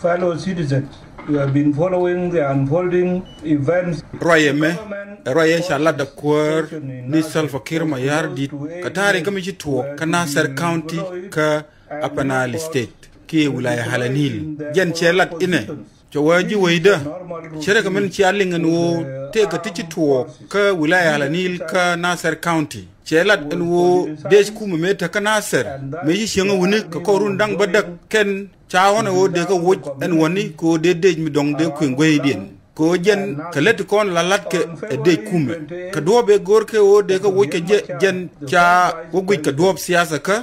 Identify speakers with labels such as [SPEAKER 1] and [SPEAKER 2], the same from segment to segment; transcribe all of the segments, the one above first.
[SPEAKER 1] fellow citizens, you have been following the unfolding events.
[SPEAKER 2] Roye shala da kwar ni Salva Kiir Mayar dit katari kami jituo ka Nasser County ka Upper Nile State ki wilaya Halanil jen chelat ine chawaji waida chere kamen chialingan wo te ka tichituo ka wilaya Halanil ka Nasser County chelat en wo dej kuma meta ka Nasser meji shenga wuni ka korun dang badak ken chawana wo de ka wuj en wani ko de dej mi dong de kwengwe dien ko jen kalet kon lalat ke de kume ka dobe gorke wo de ka wuj ka jen cha wo guj ka dob siyasa ka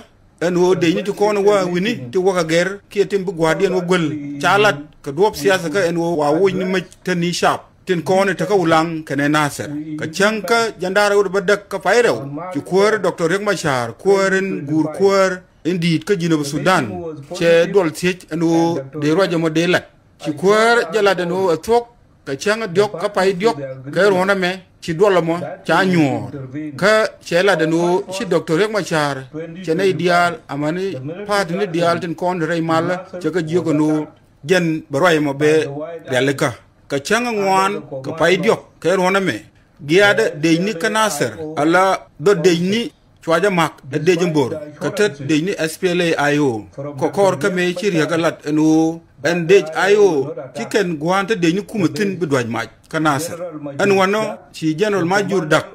[SPEAKER 2] en wo de ni to kon wa wini ti waka ger ki tim bu gwadien wo gol chalat ka dob siyasa ka en wo wa wuj ni ma tani sharp tin kon ta ka ulang kene Nasser ka chanka jandara wo badak ka fayrew ki kuor Dr. Riek Machar kuoren gur kuor indit ka jino Sudan che dol tiech en wo de roja mo de lat ki kuor jala de no atok ka changa diok ka pai diok ka rona me ci dola mo cha nyor ka chela de no ci Dr. Riek Machar che ne dial amani pat ni dial tin kon rei mal che ka jiyo no jen baroy mo be daleka ka changa ngwan ka pai diok ka rona me giada de ni ka Nasser ala do de ni chwaja mak de jembor ka tet de ni SPLA IO ko kor ka me ci regalat eno en dej ayo kiken guante de ni kumatin bidwaj maj ka Nasser en wano ci general majur dak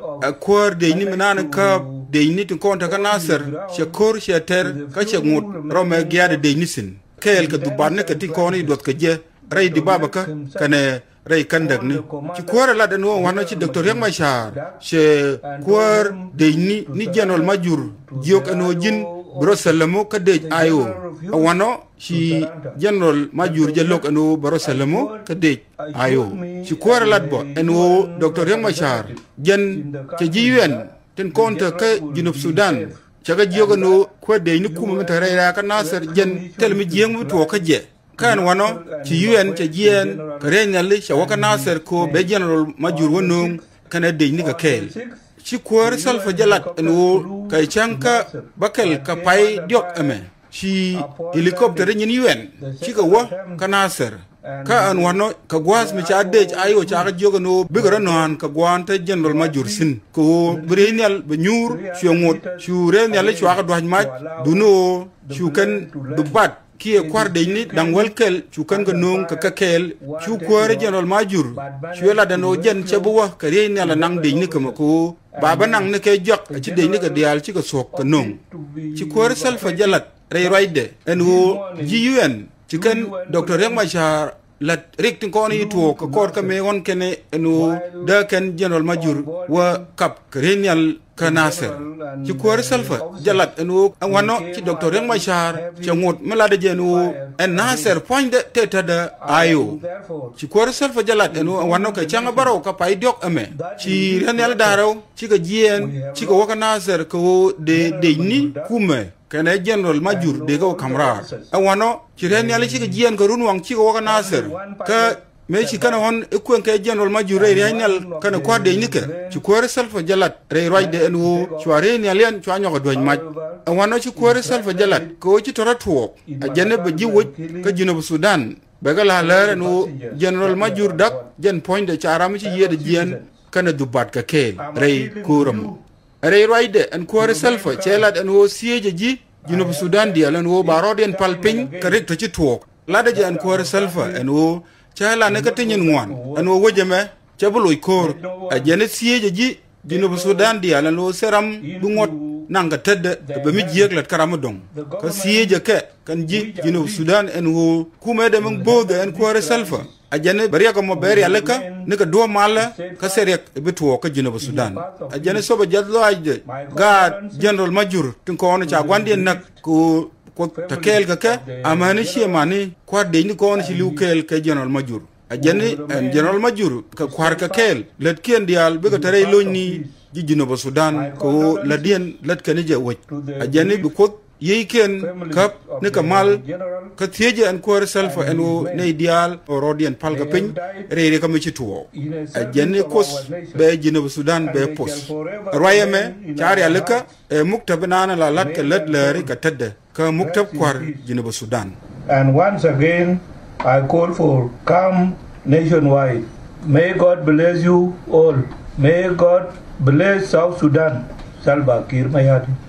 [SPEAKER 2] kor de ni menana ka de ni tin konta ka Nasser che kor che ter ka che ngut rome giade de ni sin kel ka dubanne ka tin koni dot ka je ray di baba ka kane ray kandak ni ci kor la de no wano ci Dr. Riek Machar che kor de ni general majur jiok eno jin Broselamo ka dej ayo wano ci general majur jelok eno Broselamo ka dej ayo ci kuara latbo eno Dr. Riek Machar jen ca jiwen ten konta ka junub Sudan caga jiyoga no kwa dej ni kuma mata rayra ka Nasser jen telmi jiyeng mu to ka je kan wano ci UN ca jiyen ka renyali ca waka Nasser ko be general majur wonong kana dej ni ka kel ci kuar Salva jalat eno kay chanka bakel ka pay diok ame ci helicopter nyin UN ci ka wa ka Nasser ka an wano ka gwas mi cha dej ayo cha ga joga no bigara non ka gwante general major sin ko brenial be nyur ci ngot ci renal ci wa ga dwaj maj duno ci kan du bat ki e kwar de ni dang welkel ci kan ga nong ka kakel ci kuar general major ci la da no jen ci bu wa ka renal nang de ni ko baba nang ne ke jok ci de ni ka dial ci ka sok ka nong ci kuar Salva jalat ray roide en wo GUN ci kan Dr. Riek Machar la rik tin ko ni to ko kor ka me won kene eno da kan general major wa kap krenial ka Nasser ci kuar Salva jalat eno wano ci Dr. Riek Machar ci ngot mala de jeno en Nasser point de teta da ayo ci kuar Salva jalat eno wano ka changa baro ka pay diok ame ci renel daraw ci ga jien ci ko waka Nasser ko de ni kume kene general majur de ko kamrar wano ci renel ci ga jien ko runwang ci ko waka Nasser ka me ci kana hon ekuen ke general majur re renel kana ko de ni ke ci kuar Salva jalat re roide eno ci ware ni alen ci anyo ko doñ maj wano ci kuar Salva jalat ko ci toratuo a jenne ba jiwoj ka junub Sudan bagala lare no general majur dak jen point de charam ci yede jien kana dubat ka kel rey kuram rey roide en kuar Salva chelat en wo sieje ji junub Sudan di alen wo baroden palping ka rek to ci tuok lada je en kuar Salva en wo chala ne ka tinyin ngwan en wo wojeme chabuloy kor a jene sieje ji junub Sudan di alen wo seram bu ngot nanga tedde be mi jeglat karamadong ka sieje ke kan ji junub Sudan en wo kuma de mang bode en kuar Salva ajane bariya ko mo beri alaka ne ka do mala ka serek betuo ka junub Sudan ajane soba jadlo ajde ga general major tin ko on cha gwandi nak ko takel ka amani shi mani kwa de ni ko on shi lukel ka general major ajane general major ka kwar ka kel let ken dial be ka tare loni ji junub Sudan ko ladien let kan je woj ajane bi ko yiken kap ne kamal ka thieje an kuar Salva en wo ne dial orodian palga pin re ka mi tuo a jenne kos be junub Sudan be pos royame chari alaka muktab nana la lat ka lat lari ka tadde ka muktab kuar junub Sudan.
[SPEAKER 1] And once again I call for calm nationwide. May God bless you all. May God bless South Sudan. Salva Kiir Mayardit.